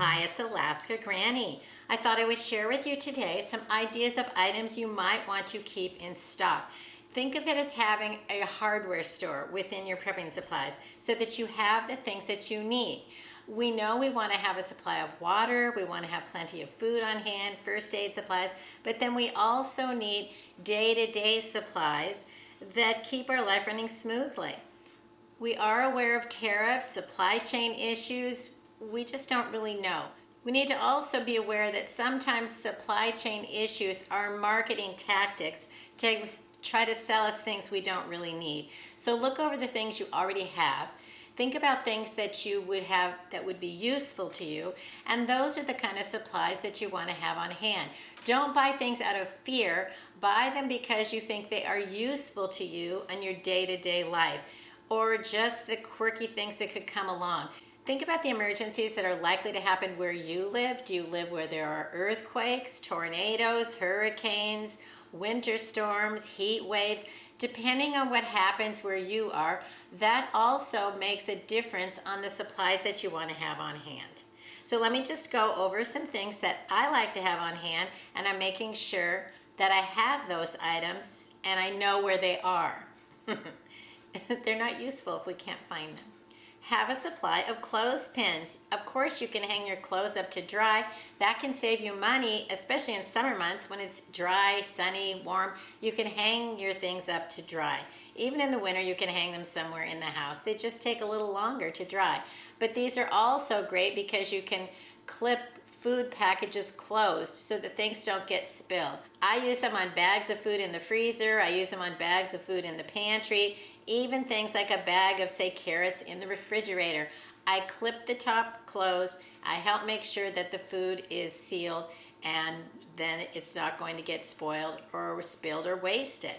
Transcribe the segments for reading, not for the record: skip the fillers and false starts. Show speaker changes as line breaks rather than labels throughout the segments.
Hi, it's Alaska Granny. I thought I would share with you today some ideas of items you might want to keep in stock. Think of it as having a hardware store within your prepping supplies so that you have the things that you need. We know we want to have a supply of water, we want to have plenty of food on hand, first aid supplies, but then we also need day-to-day supplies that keep our life running smoothly. We are aware of tariffs, supply chain issues. We just don't really know. We need to also be aware that sometimes supply chain issues are marketing tactics to try to sell us things we don't really need. So look over the things you already have. Think about things that you would have that would be useful to you, and those are the kind of supplies that you want to have on hand. Don't buy things out of fear. Buy them because you think they are useful to you in your day-to-day life, or just the quirky things that could come along. Think about the emergencies that are likely to happen where you live. Do you live where there are earthquakes, tornadoes, hurricanes, winter storms, heat waves? Depending on what happens where you are, that also makes a difference on the supplies that you want to have on hand. So let me just go over some things that I like to have on hand, and I'm making sure that I have those items and I know where they are. They're not useful if we can't find them. Have a supply of clothespins. Of course, you can hang your clothes up to dry. That can save you money, especially in summer months when it's dry, sunny, warm. You can hang your things up to dry. Even in the winter, you can hang them somewhere in the house. They just take a little longer to dry. But these are also great because you can clip food packages closed so that things don't get spilled. I use them on bags of food in the freezer. I use them on bags of food in the pantry. Even things like a bag of, say, carrots in the refrigerator. I clip the top closed. I help make sure that the food is sealed, and then it's not going to get spoiled or spilled or wasted.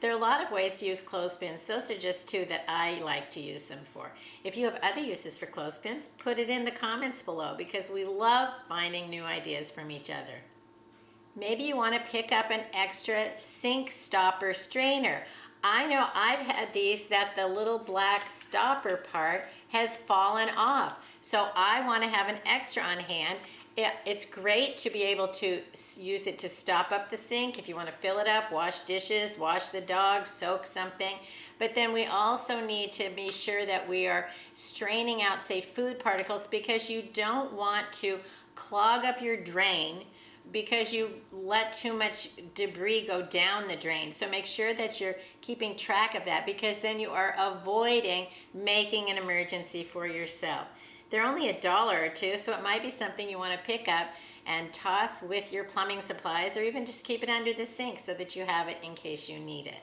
There are a lot of ways to use clothespins. Those are just two that I like to use them for. If you have other uses for clothespins, put it in the comments below because we love finding new ideas from each other. Maybe you want to pick up an extra sink stopper strainer. I know I've had these that the little black stopper part has fallen off. So I want to have an extra on hand. It's great to be able to use it to stop up the sink if you want to fill it up, wash dishes, wash the dog, soak something. But then we also need to be sure that we are straining out, say, food particles, because you don't want to clog up your drain because you let too much debris go down the drain. So make sure that you're keeping track of that, because then you are avoiding making an emergency for yourself. They're only $1 or $2, so it might be something you want to pick up and toss with your plumbing supplies, or even just keep it under the sink so that you have it in case you need it.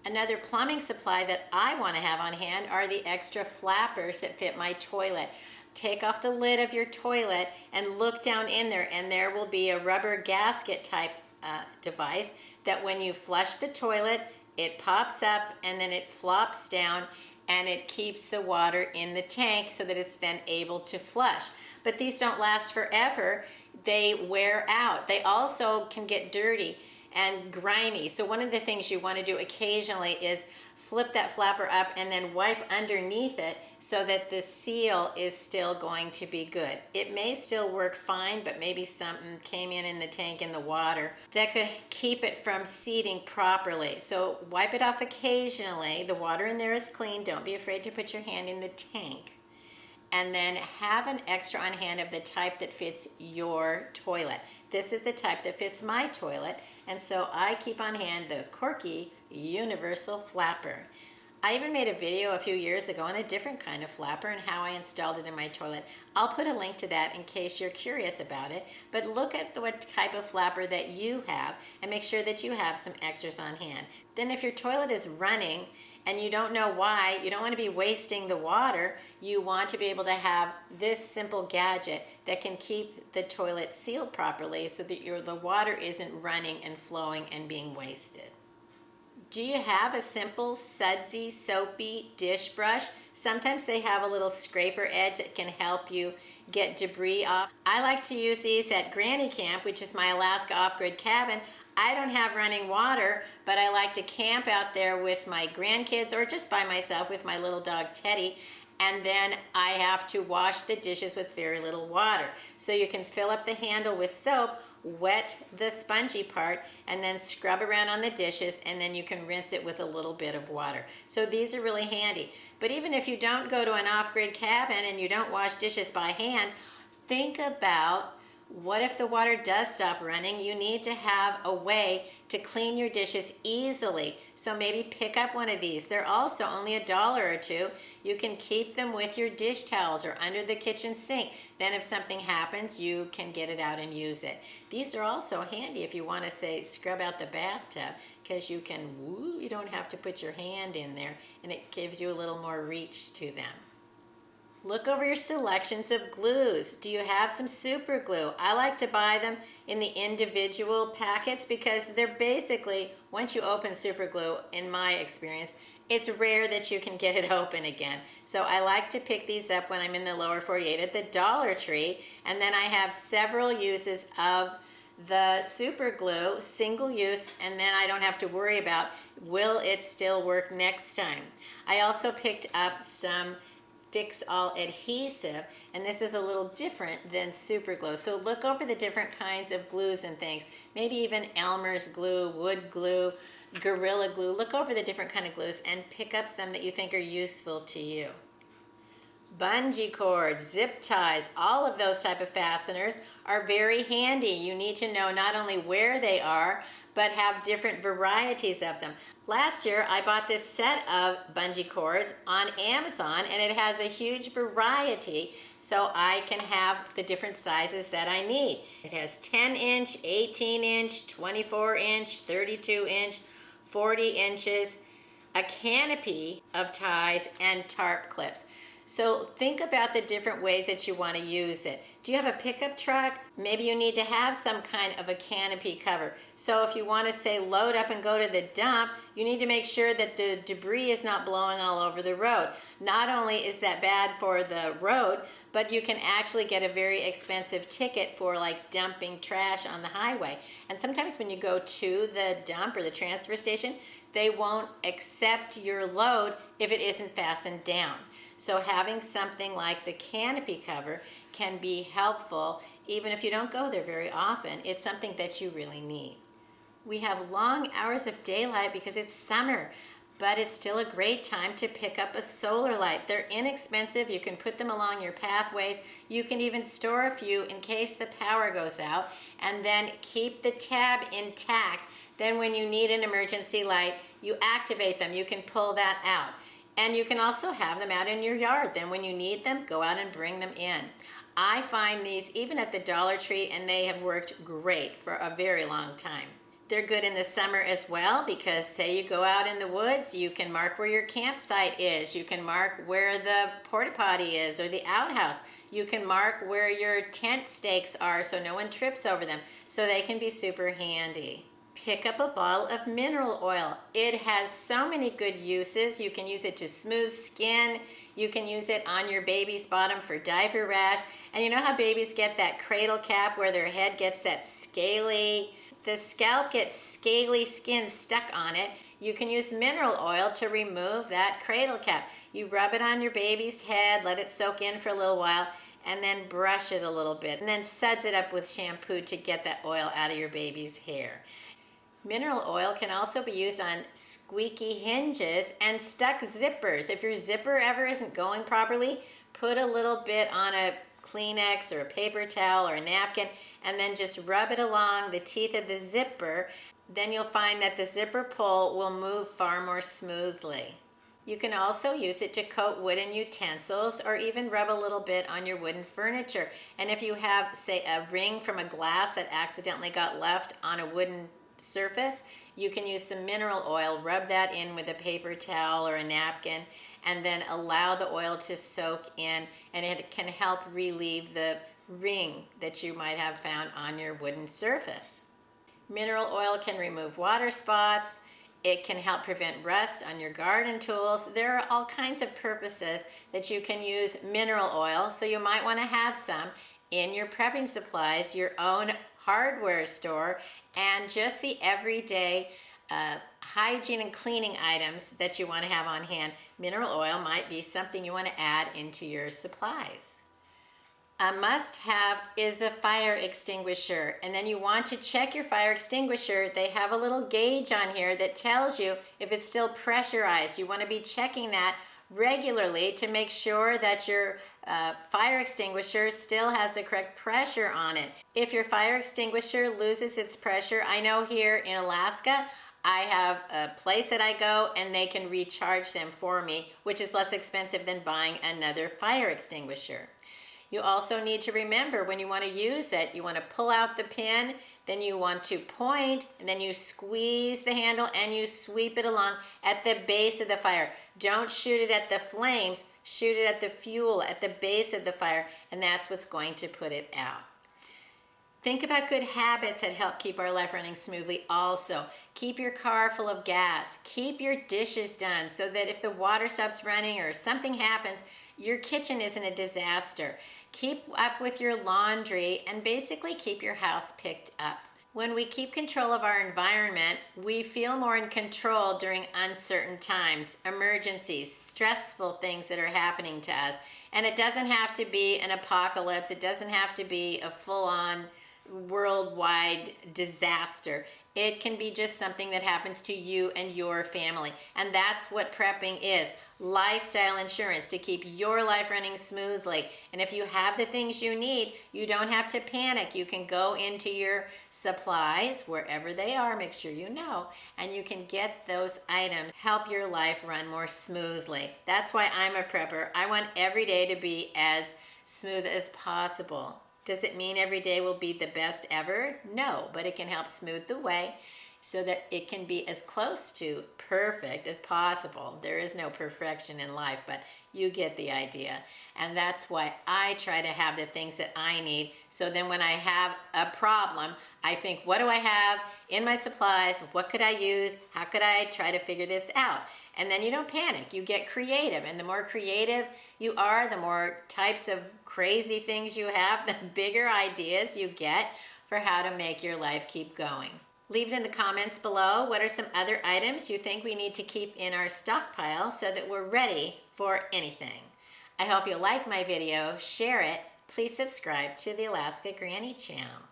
Another plumbing supply that I want to have on hand are the extra flappers that fit my toilet. Take off the lid of your toilet and look down in there, and there will be a rubber gasket type device that when you flush the toilet, it pops up and then it flops down, and it keeps the water in the tank so that it's then able to flush. But these don't last forever. They wear out. They also can get dirty and grimy. So one of the things you want to do occasionally is flip that flapper up and then wipe underneath it so that the seal is still going to be good. It may still work fine, but maybe something came in the tank in the water that could keep it from seating properly. So wipe it off occasionally. The water in there is clean. Don't be afraid to put your hand in the tank. And then have an extra on hand of the type that fits your toilet. This is the type that fits my toilet, and so I keep on hand the Corky Universal Flapper. I even made a video a few years ago on a different kind of flapper and how I installed it in my toilet. I'll put a link to that in case you're curious about it, but look at what type of flapper that you have and make sure that you have some extras on hand. Then if your toilet is running and you don't know why, you don't want to be wasting the water, you want to be able to have this simple gadget that can keep the toilet sealed properly so that the water isn't running and flowing and being wasted. Do you have a simple, sudsy, soapy dish brush? Sometimes they have a little scraper edge that can help you get debris off. I like to use these at Granny Camp, which is my Alaska off-grid cabin. I don't have running water, but I like to camp out there with my grandkids or just by myself with my little dog Teddy. and then I have to wash the dishes with very little water. So you can fill up the handle with soap, wet the spongy part, and then scrub around on the dishes, and then you can rinse it with a little bit of water. So these are really handy. But even if you don't go to an off-grid cabin and you don't wash dishes by hand, think about, what if the water does stop running? You need to have a way to clean your dishes easily. So maybe pick up one of these. They're also only $1 or $2. You can keep them with your dish towels or under the kitchen sink. Then if something happens, you can get it out and use it. These are also handy if you want to, say, scrub out the bathtub, because you can, you don't have to put your hand in there, and it gives you a little more reach to them. Look over your selections of glues. Do you have some super glue? I like to buy them in the individual packets because they're basically, once you open super glue, in my experience, it's rare that you can get it open again. So I like to pick these up when I'm in the lower 48 at the Dollar Tree, and then I have several uses of the super glue, single use, and then I don't have to worry about, will it still work next time? I also picked up some Fix-All adhesive, and this is a little different than super glue. So look over the different kinds of glues and things. Maybe even Elmer's glue, wood glue, Gorilla Glue. Look over the different kind of glues and pick up some that you think are useful to you. Bungee cords, zip ties, all of those type of fasteners are very handy. You need to know not only where they are, but have different varieties of them. Last year, I bought this set of bungee cords on Amazon, and it has a huge variety, so I can have the different sizes that I need. It has 10-inch, 18-inch, 24-inch, 32-inch, 40 inches, a canopy of ties, and tarp clips. So think about the different ways that you want to use it. Do you have a pickup truck? Maybe you need to have some kind of a canopy cover. So if you want to, say, load up and go to the dump, you need to make sure that the debris is not blowing all over the road. Not only is that bad for the road, but you can actually get a very expensive ticket for, like, dumping trash on the highway. And sometimes when you go to the dump or the transfer station, they won't accept your load if it isn't fastened down. So having something like the canopy cover can be helpful even if you don't go there very often. It's something that you really need. We have long hours of daylight because it's summer, but it's still a great time to pick up a solar light. They're inexpensive. You can put them along your pathways. You can even store a few in case the power goes out, and then keep the tab intact. Then when you need an emergency light, you activate them. You can pull that out. And you can also have them out in your yard. Then when you need them, go out and bring them in. I find these even at the Dollar Tree, and they have worked great for a very long time. They're good in the summer as well because, say you go out in the woods, you can mark where your campsite is. You can mark where the porta potty is or the outhouse. You can mark where your tent stakes are so no one trips over them. So they can be super handy. Pick up a bottle of mineral oil. It has so many good uses. You can use it to smooth skin. You can use it on your baby's bottom for diaper rash. And you know how babies get that cradle cap where their head gets that scaly, the scalp gets scaly skin stuck on it. You can use mineral oil to remove that cradle cap. You rub it on your baby's head, let it soak in for a little while, and then brush it a little bit, and then suds it up with shampoo to get that oil out of your baby's hair. Mineral oil can also be used on squeaky hinges and stuck zippers. If your zipper ever isn't going properly, put a little bit on a Kleenex or a paper towel or a napkin, and then just rub it along the teeth of the zipper. Then you'll find that the zipper pull will move far more smoothly. You can also use it to coat wooden utensils or even rub a little bit on your wooden furniture. And if you have, say, a ring from a glass that accidentally got left on a wooden surface, you can use some mineral oil, rub that in with a paper towel or a napkin, and then allow the oil to soak in, and it can help relieve the ring that you might have found on your wooden surface. Mineral oil can remove water spots. It can help prevent rust on your garden tools. There are all kinds of purposes that you can use mineral oil, so you might want to have some in your prepping supplies, your own hardware store, and just the everyday hygiene and cleaning items that you want to have on hand. Mineral oil might be something you want to add into your supplies. A must-have is a fire extinguisher, and then you want to check your fire extinguisher. They have a little gauge on here that tells you if it's still pressurized. You want to be checking that regularly to make sure that your fire extinguisher still has the correct pressure on it. If your fire extinguisher loses its pressure, I know here in Alaska, I have a place that I go and they can recharge them for me, which is less expensive than buying another fire extinguisher. You also need to remember when you want to use it, you want to pull out the pin, then you want to point, and then you squeeze the handle and you sweep it along at the base of the fire. Don't shoot it at the flames, shoot it at the fuel, at the base of the fire, and that's what's going to put it out. Think about good habits that help keep our life running smoothly also. Keep your car full of gas. Keep your dishes done so that if the water stops running or something happens, your kitchen isn't a disaster. Keep up with your laundry and basically keep your house picked up. When we keep control of our environment, we feel more in control during uncertain times, emergencies, stressful things that are happening to us. And it doesn't have to be an apocalypse. It doesn't have to be a full-on worldwide disaster. It can be just something that happens to you and your family. And that's what prepping is. Lifestyle insurance to keep your life running smoothly. And if you have the things you need, you don't have to panic. You can go into your supplies, wherever they are, make sure you know, and you can get those items, help your life run more smoothly. That's why I'm a prepper. I want every day to be as smooth as possible. Does it mean every day will be the best ever? No, but it can help smooth the way so that it can be as close to perfect as possible. There is no perfection in life, but you get the idea. And that's why I try to have the things that I need. So then when I have a problem, I think, what do I have in my supplies? What could I use? How could I try to figure this out? And then you don't panic. You get creative. And the more creative you are, the more types of crazy things you have, the bigger ideas you get for how to make your life keep going. Leave it in the comments below. What are some other items you think we need to keep in our stockpile so that we're ready for anything? I hope you like my video, share it. Please subscribe to the Alaska Granny channel.